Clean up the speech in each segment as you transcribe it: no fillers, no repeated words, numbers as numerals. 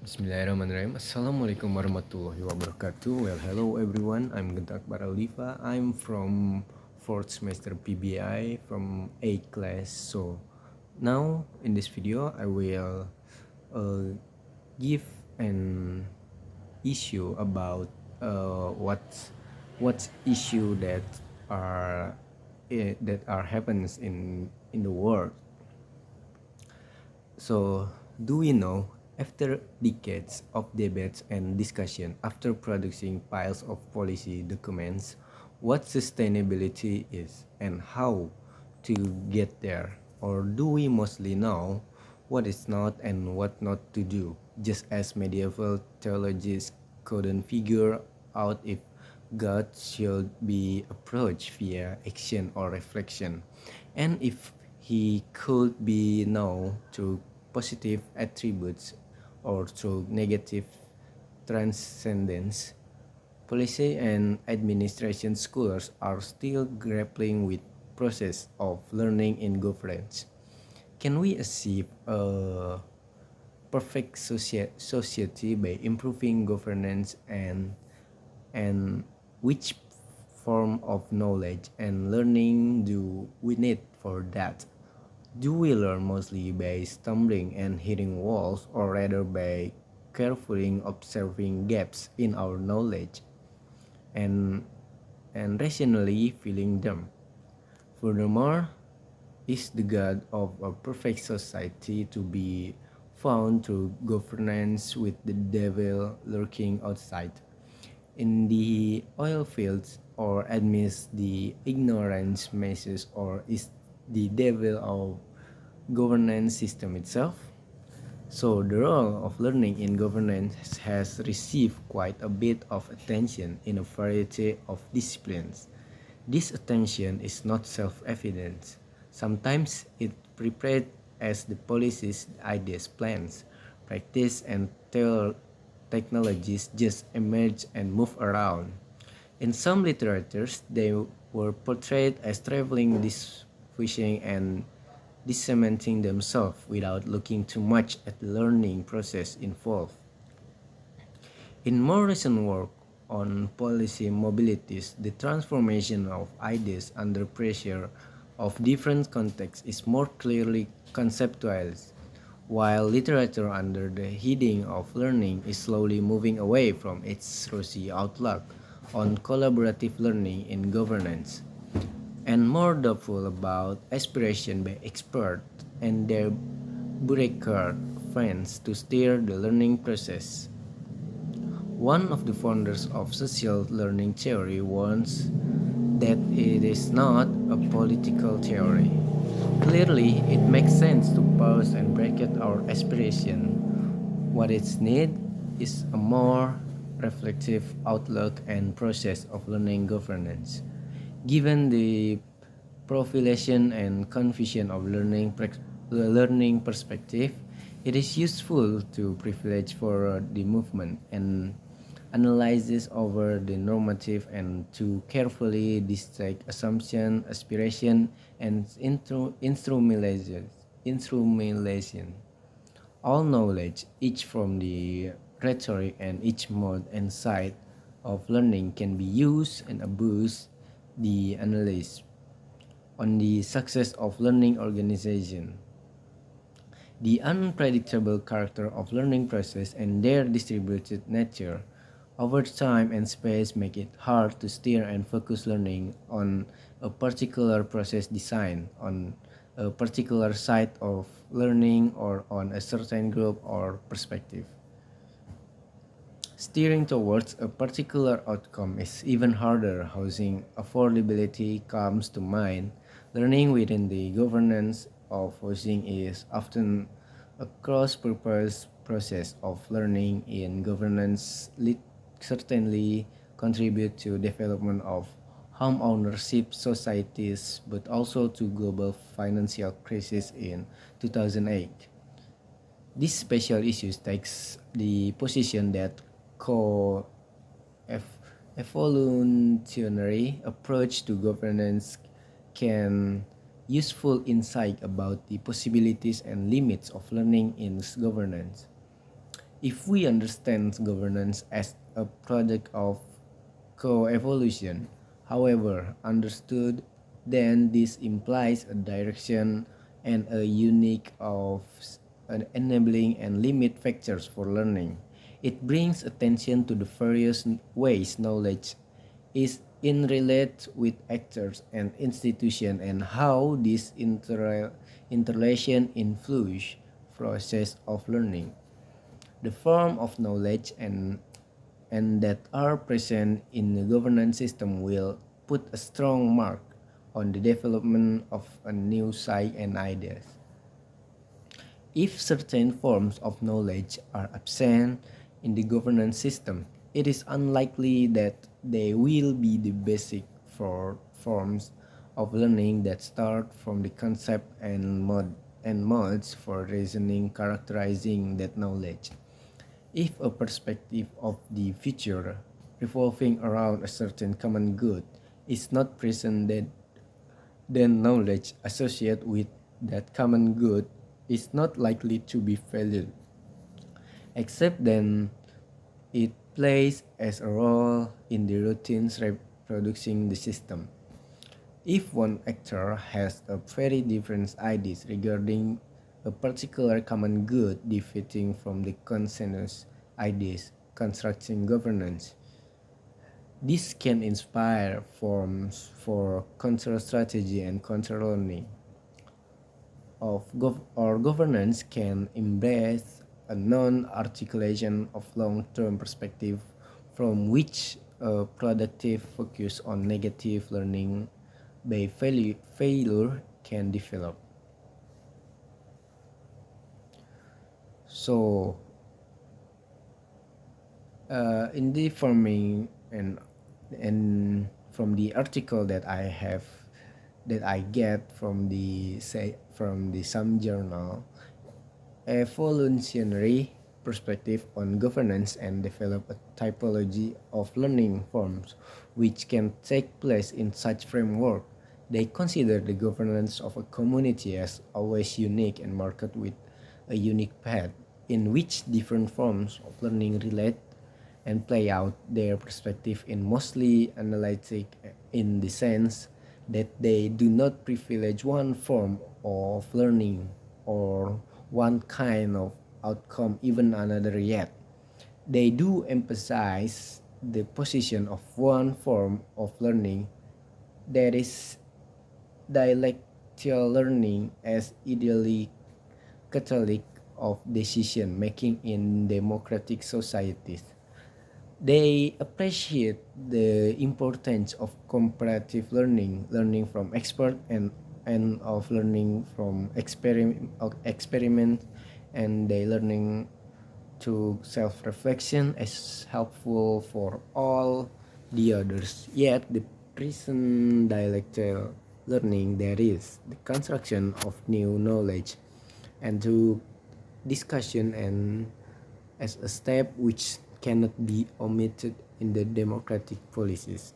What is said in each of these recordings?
Bismillahirrahmanirrahim. Assalamualaikum warahmatullahi wabarakatuh. Well, hello everyone. I'm Akbar. I'm from fourth semester PBI from A class. So now in this video, I will give an issue about what's issue are that are happens in the world. So, do we know, after decades of debates and discussion, after producing piles of policy documents, what sustainability is and how to get there? Or do we mostly know what is not and what not to do, just as medieval theologians couldn't figure out if God should be approached via action or reflection, and if he could be known through positive attributes or through negative transcendence. Policy and administration scholars are still grappling with process of learning in governance. Can we achieve a perfect society by improving governance and which form of knowledge and learning do we need for that? Do we learn mostly by stumbling and hitting walls, or rather by carefully observing gaps in our knowledge and, and rationally filling them? Furthermore, is the God of a perfect society to be found through governance with the devil lurking outside? In the oil fields or amidst the ignorance messes, or is the devil of governance system itself? So the role of learning in governance has received quite a bit of attention in a variety of disciplines. This attention is not self-evident. Sometimes it prepared as the policies, ideas, plans, practice, and technologies just emerge and move around. In some literatures, they were portrayed as traveling, diffusing, and disseminating themselves without looking too much at the learning process involved. In more recent work on policy mobilities, the transformation of ideas under pressure of different contexts is more clearly conceptualized, while literature under the heading of learning is slowly moving away from its rosy outlook on collaborative learning in governance, and more doubtful about aspiration by experts and their bureaucrat friends to steer the learning process. One of the founders of social learning theory warns that it is not a political theory. Clearly, it makes sense to pause and bracket our aspiration. What it's need is a more reflective outlook and process of learning governance. Given the proliferation and confusion of learning perspective, it is useful to privilege for the movement and analysis over the normative and to carefully dissect assumption, aspiration, and instrumentalization. All knowledge, each from the rhetoric and each mode and side of learning can be used and abused the analysis on the success of learning organization. The unpredictable character of learning process and their distributed nature over time and space make it hard to steer and focus learning on a particular process design, on a particular site of learning, or on a certain group or perspective. Steering towards a particular outcome is even harder. Housing affordability comes to mind. Learning within the governance of housing is often a cross-purpose process of learning in governance certainly contribute to development of home ownership societies, but also to global financial crisis in 2008. This special issue takes the position that co-evolutionary approach to governance can useful insight about the possibilities and limits of learning in governance. If we understand governance as a product of co-evolution, however understood, then this implies a direction and a unique of an enabling and limit factors for learning. It brings attention to the various ways knowledge is interrelated with actors and institutions and how this interrelation influence process of learning. The form of knowledge and that are present in the governance system will put a strong mark on the development of a new site and ideas. If certain forms of knowledge are absent in the governance system, it is unlikely that they will be the basic for forms of learning that start from the concept and modes for reasoning characterizing that knowledge. If a perspective of the future revolving around a certain common good is not present, then knowledge associated with that common good is not likely to be valued, except then it plays as a role in the routines reproducing the system. If one actor has a very different ideas regarding a particular common good differing from the consensus ideas constructing governance, this can inspire forms for counter strategy and counter learning. Or governance can embrace a non-articulation of long-term perspective from which a productive focus on negative learning by failure can develop. So, in the forming and from the article that I get from the say from the some journal, evolutionary perspective on governance and develop a typology of learning forms which can take place in such framework. They consider the governance of a community as always unique and marked with a unique path in which different forms of learning relate and play out their perspective in mostly analytic in the sense that they do not privilege one form of learning or one kind of outcome even another yet. They do emphasize the position of one form of learning, that is dialectical learning, as ideally catalytic of decision making in democratic societies. They appreciate the importance of comparative learning, learning from expert and of learning from experiment, and they learning to self-reflection as helpful for all the others. Yet the present dialectical learning, that is the construction of new knowledge and to discussion and as a step which cannot be omitted in the democratic policies.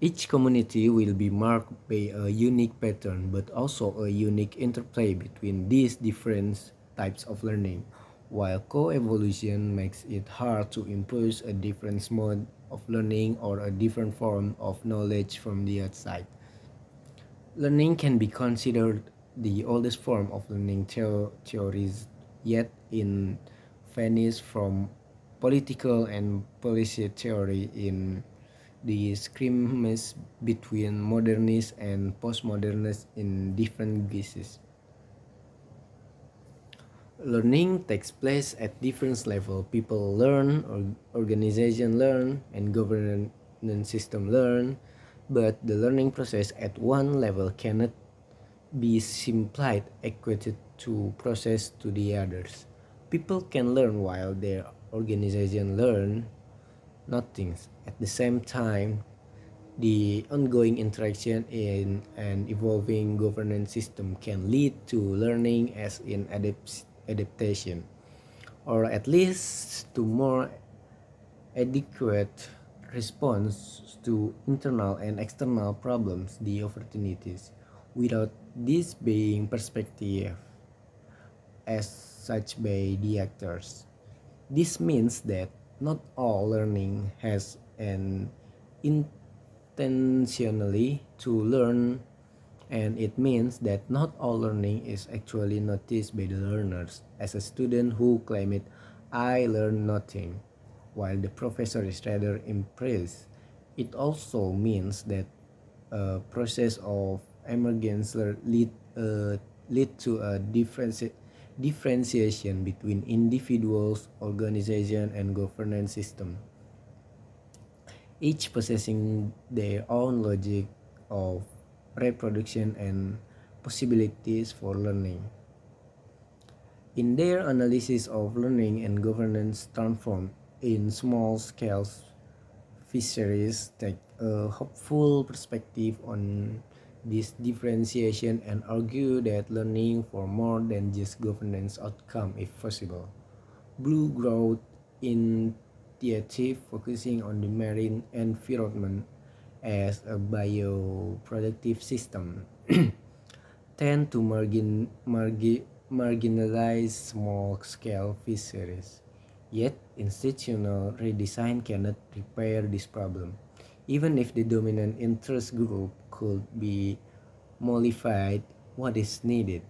Each community will be marked by a unique pattern but also a unique interplay between these different types of learning, while co-evolution makes it hard to impose a different mode of learning or a different form of knowledge from the outside. Learning can be considered the oldest form of learning theories, yet in vanished from political and policy theory in the skirmish between modernists and postmodernists in different guises. Learning takes place at different levels. People learn, or organization learn, and governance system learn, but the learning process at one level cannot be simplified equated to process to the others. People can learn while their organization learn nothing. At the same time, the ongoing interaction in an evolving governance system can lead to learning as in adaptation, or at least to more adequate response to internal and external problems, the opportunities. Without this being perspective as such by the actors. This means that not all learning has an intentionally to learn, and it means that not all learning is actually noticed by the learners. As a student who claimed, I learned nothing, while the professor is rather impressed. It also means that a process of emergence lead to a differentiation between individuals, organization, and governance system, each possessing their own logic of reproduction and possibilities for learning. In their analysis of learning and governance transformed in small scale fisheries take a hopeful perspective on this differentiation and argue that learning for more than just governance outcome is possible. Blue growth initiative focusing on the marine environment as a bioproductive system tend to marginalize small-scale fisheries. Yet, institutional redesign cannot repair this problem. Even if the dominant interest group could be modified, what is needed,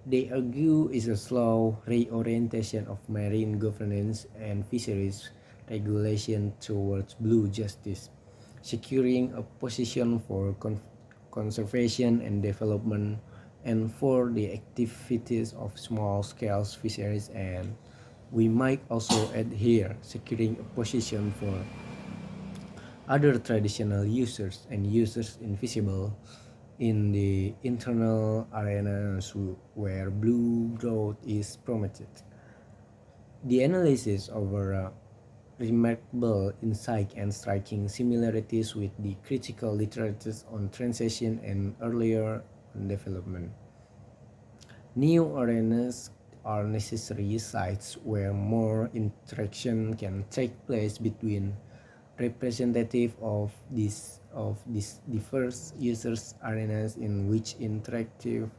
they argue, is a slow reorientation of marine governance and fisheries regulation towards blue justice, securing a position for conservation and development and for the activities of small-scale fisheries, and we might also add here securing a position for other traditional users and users invisible in the internal arenas where blue growth is promoted. The analysis over remarkable insight and striking similarities with the critical literatures on transition and earlier development. New arenas are necessary sites where more interaction can take place between representative of these diverse users arenas in which interactive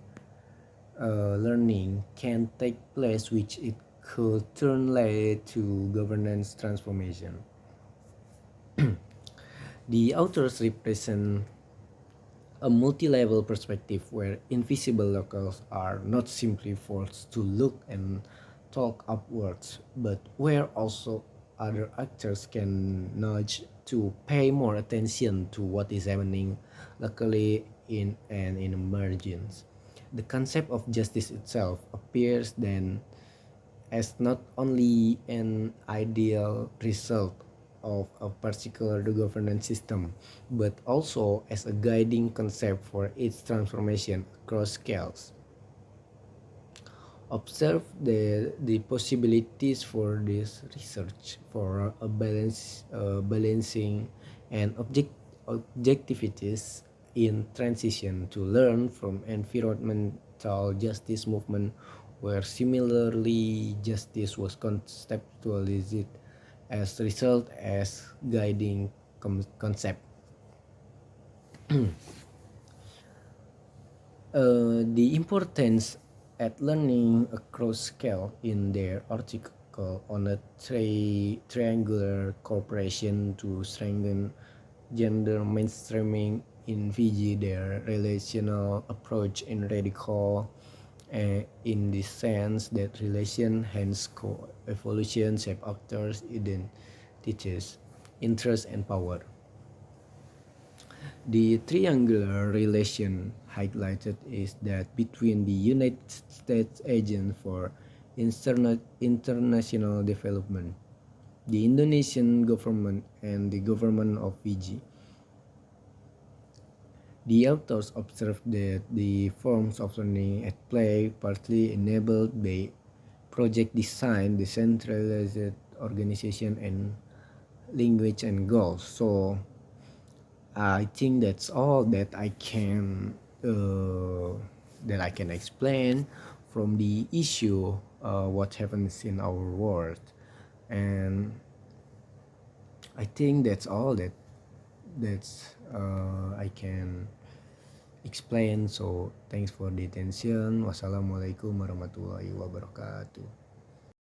learning can take place, which it could turn lead to governance transformation. The authors represent a multi-level perspective where invisible locals are not simply forced to look and talk upwards, but where also other actors can nudge to pay more attention to what is happening locally in emergence. The concept of justice itself appears then as not only an ideal result of a particular governance system, but also as a guiding concept for its transformation across scales. Observe the possibilities for this research for a balancing and objectivities in transition to learn from environmental justice movement where similarly justice was conceptualized as result as guiding concept. The importance at learning across scale in their article on a triangular cooperation to strengthen gender mainstreaming in Fiji, their relational approach in radical in the sense that relation hence co-evolution shape actors identities, interest and power. The triangular relation highlighted is that between the United States Agent for International Development, the Indonesian government, and the government of Fiji. The authors observed that the forms of learning at play partly enabled by project design, decentralized organization, and language and goals. So I think that's all that I can explain from the issue what happens in our world, and I think that's all that I can explain. So thanks for the attention. Wassalamualaikum warahmatullahi wabarakatuh.